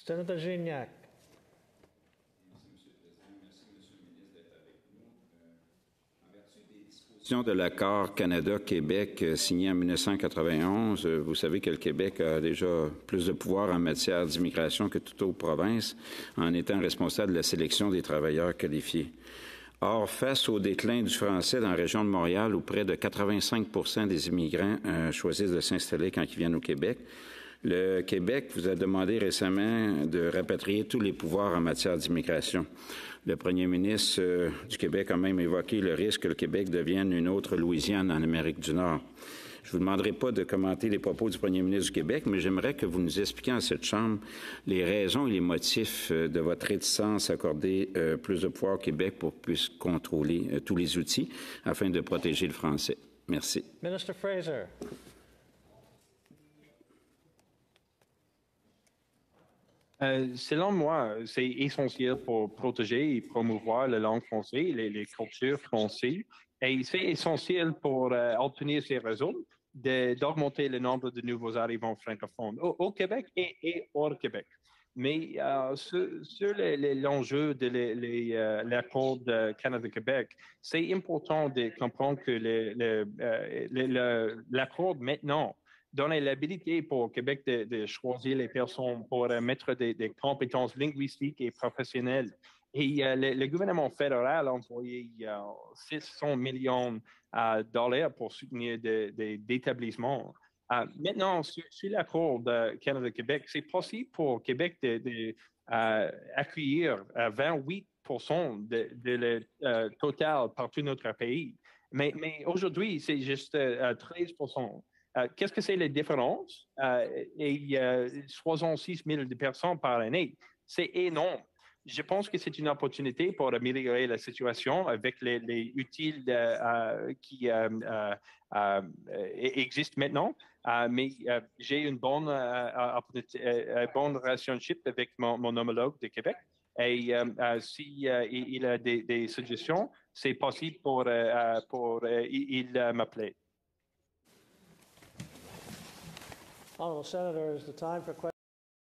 Sénateur Gignac. De l'accord Canada-Québec signé en 1991, vous savez que le Québec a déjà plus de pouvoir en matière d'immigration que toute autre province, en étant responsable de la sélection des travailleurs qualifiés. Or, face au déclin du français dans la région de Montréal, où près de 85 des immigrants choisissent de s'installer quand ils viennent au Québec, le Québec vous a demandé récemment de rapatrier tous les pouvoirs en matière d'immigration. Le premier ministre du Québec a même évoqué le risque que le Québec devienne une autre Louisiane en Amérique du Nord. Je ne vous demanderai pas de commenter les propos du premier ministre du Québec, mais j'aimerais que vous nous expliquiez à cette Chambre les raisons et les motifs de votre réticence à accorder plus de pouvoir au Québec pour qu'il puisse contrôler tous les outils afin de protéger le français. Merci. Minister Fraser. Selon moi, c'est essentiel pour protéger et promouvoir la langue française, les cultures françaises. Et c'est essentiel pour obtenir ces réseaux d'augmenter le nombre de nouveaux arrivants francophones au Québec et hors Québec. Mais sur l'enjeu de l'accord de Canada-Québec, c'est important de comprendre que l'accord maintenant donne l'habilité pour Québec de choisir les personnes pour mettre des compétences linguistiques et professionnelles. Et le gouvernement fédéral a envoyé 600 millions de dollars pour soutenir des établissements. Maintenant, sur l'accord de Canada-Québec, c'est possible pour Québec d'accueillir 28% de le total par tout notre pays. Mais aujourd'hui, c'est juste 13%. Qu'est-ce que c'est la différence? 66 000 personnes par année. C'est énorme. Je pense que c'est une opportunité pour améliorer la situation avec les utiles qui existent maintenant. Mais j'ai une bonne relationship avec mon homologue de Québec. Et si il a des suggestions, c'est possible pour il m'appeler. Honourable Senators, the time for questions.